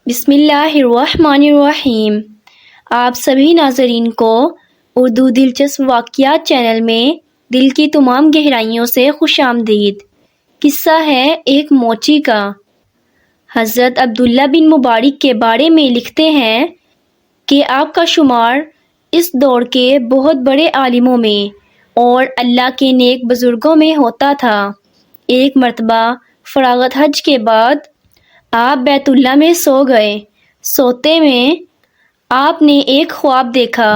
بسم اللہ الرحمن الرحیم۔ آپ سبھی ناظرین کو اردو دلچسپ واقعات چینل میں دل کی تمام گہرائیوں سے خوش آمدید۔ قصہ ہے ایک موچی کا۔ حضرت عبداللہ بن مبارک کے بارے میں لکھتے ہیں کہ آپ کا شمار اس دور کے بہت بڑے عالموں میں اور اللہ کے نیک بزرگوں میں ہوتا تھا۔ ایک مرتبہ فراغت حج کے بعد آپ بیت اللہ میں سو گئے۔ سوتے میں آپ نے ایک خواب دیکھا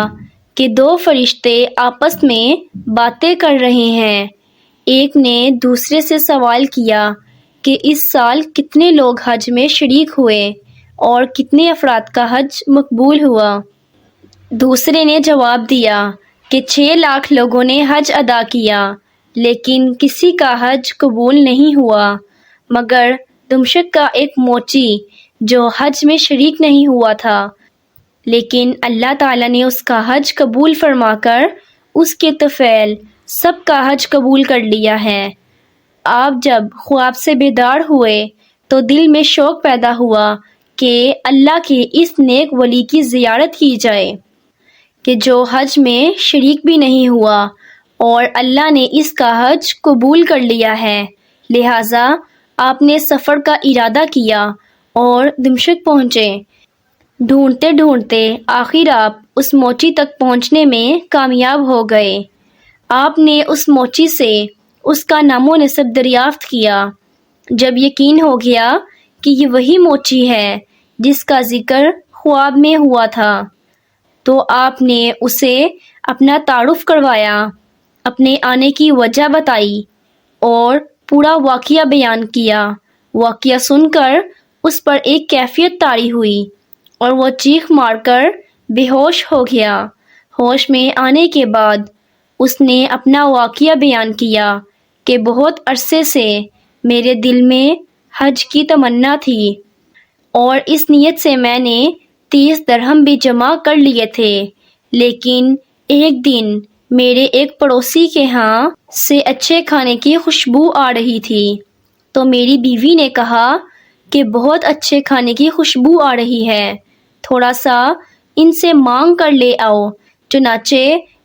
کہ دو فرشتے آپس میں باتیں کر رہے ہیں۔ ایک نے دوسرے سے سوال کیا کہ اس سال کتنے لوگ حج میں شریک ہوئے اور کتنے افراد کا حج مقبول ہوا۔ دوسرے نے جواب دیا کہ 6 لاکھ لوگوں نے حج ادا کیا، لیکن کسی کا حج قبول نہیں ہوا مگر دمشق کا ایک موچی جو حج میں شریک نہیں ہوا تھا، لیکن اللہ تعالیٰ نے اس کا حج قبول فرما کر اس کے طفیل سب کا حج قبول کر لیا ہے۔ آپ جب خواب سے بیدار ہوئے تو دل میں شوق پیدا ہوا کہ اللہ کے اس نیک ولی کی زیارت کی جائے کہ جو حج میں شریک بھی نہیں ہوا اور اللہ نے اس کا حج قبول کر لیا ہے۔ لہٰذا آپ نے سفر کا ارادہ کیا اور دمشق پہنچے۔ ڈھونڈتے ڈھونڈتے آخر آپ اس موچی تک پہنچنے میں کامیاب ہو گئے۔ آپ نے اس موچی سے اس کا نام و نسب دریافت کیا۔ جب یقین ہو گیا کہ یہ وہی موچی ہے جس کا ذکر خواب میں ہوا تھا تو آپ نے اسے اپنا تعارف کروایا، اپنے آنے کی وجہ بتائی اور پورا واقعہ بیان کیا۔ واقعہ سن کر اس پر ایک کیفیت طاری ہوئی اور وہ چیخ مار کر بے ہوش ہو گیا۔ ہوش میں آنے کے بعد اس نے اپنا واقعہ بیان کیا کہ بہت عرصے سے میرے دل میں حج کی تمنا تھی اور اس نیت سے میں نے 30 درہم بھی جمع کر لیے تھے، لیکن ایک دن میرے ایک پڑوسی کے ہاں سے اچھے کھانے کی خوشبو آ رہی تھی تو میری بیوی نے کہا کہ بہت اچھے کھانے کی خوشبو آ رہی ہے، تھوڑا سا ان سے مانگ کر لے آؤ۔ چنانچہ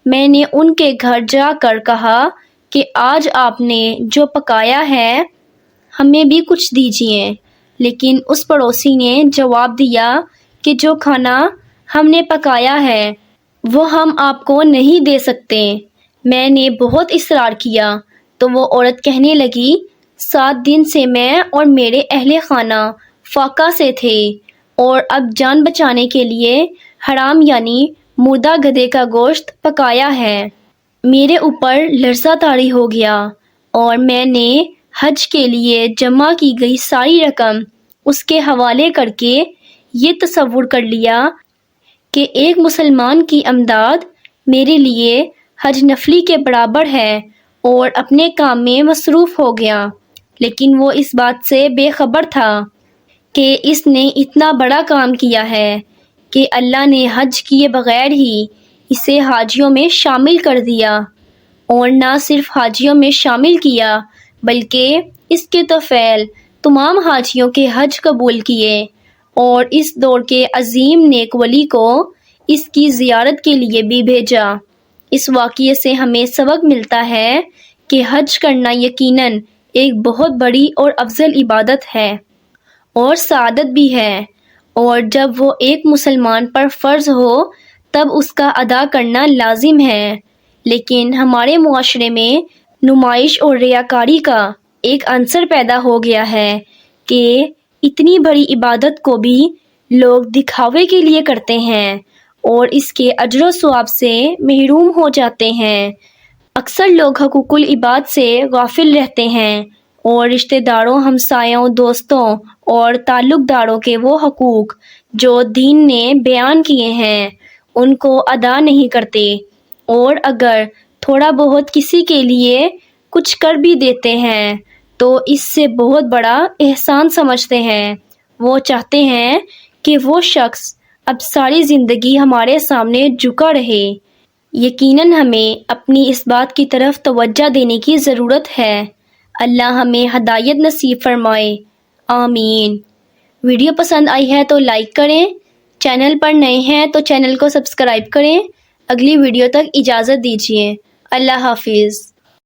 میں نے ان کے گھر جا کر کہا کہ آج آپ نے جو پکایا ہے ہمیں بھی کچھ دیجیے، لیکن اس پڑوسی نے جواب دیا کہ جو کھانا ہم نے پکایا ہے وہ ہم آپ کو نہیں دے سکتے۔ میں نے بہت اصرار کیا تو وہ عورت کہنے لگی 7 دن سے میں اور میرے اہل خانہ فاقہ سے تھے اور اب جان بچانے کے لیے حرام یعنی مردہ گدھے کا گوشت پکایا ہے۔ میرے اوپر لرزہ طاری ہو گیا اور میں نے حج کے لیے جمع کی گئی ساری رقم اس کے حوالے کر کے یہ تصور کر لیا کہ ایک مسلمان کی امداد میرے لیے حج نفلی کے برابر ہے اور اپنے کام میں مصروف ہو گیا، لیکن وہ اس بات سے بے خبر تھا کہ اس نے اتنا بڑا کام کیا ہے کہ اللہ نے حج کیے بغیر ہی اسے حاجیوں میں شامل کر دیا، اور نہ صرف حاجیوں میں شامل کیا بلکہ اس کے طفیل تمام حاجیوں کے حج قبول کیے، اور اس دور کے عظیم نیک ولی کو اس کی زیارت کے لیے بھی بھیجا۔ اس واقعے سے ہمیں سبق ملتا ہے کہ حج کرنا یقیناً ایک بہت بڑی اور افضل عبادت ہے اور سعادت بھی ہے، اور جب وہ ایک مسلمان پر فرض ہو تب اس کا ادا کرنا لازم ہے، لیکن ہمارے معاشرے میں نمائش اور ریاکاری کا ایک عنصر پیدا ہو گیا ہے کہ اتنی بڑی عبادت کو بھی لوگ دکھاوے کے لیے کرتے ہیں اور اس کے اجر و ثواب سے محروم ہو جاتے ہیں۔ اکثر لوگ حقوق العباد سے غافل رہتے ہیں اور رشتہ داروں، ہمسایوں، دوستوں اور تعلق داروں کے وہ حقوق جو دین نے بیان کیے ہیں ان کو ادا نہیں کرتے، اور اگر تھوڑا بہت کسی کے لیے کچھ کر بھی دیتے ہیں تو اس سے بہت بڑا احسان سمجھتے ہیں۔ وہ چاہتے ہیں کہ وہ شخص اب ساری زندگی ہمارے سامنے جھکا رہے۔ یقیناً ہمیں اپنی اس بات کی طرف توجہ دینے کی ضرورت ہے۔ اللہ ہمیں ہدایت نصیب فرمائے، آمین۔ ویڈیو پسند آئی ہے تو لائک کریں، چینل پر نئے ہیں تو چینل کو سبسکرائب کریں۔ اگلی ویڈیو تک اجازت دیجیے۔ اللہ حافظ۔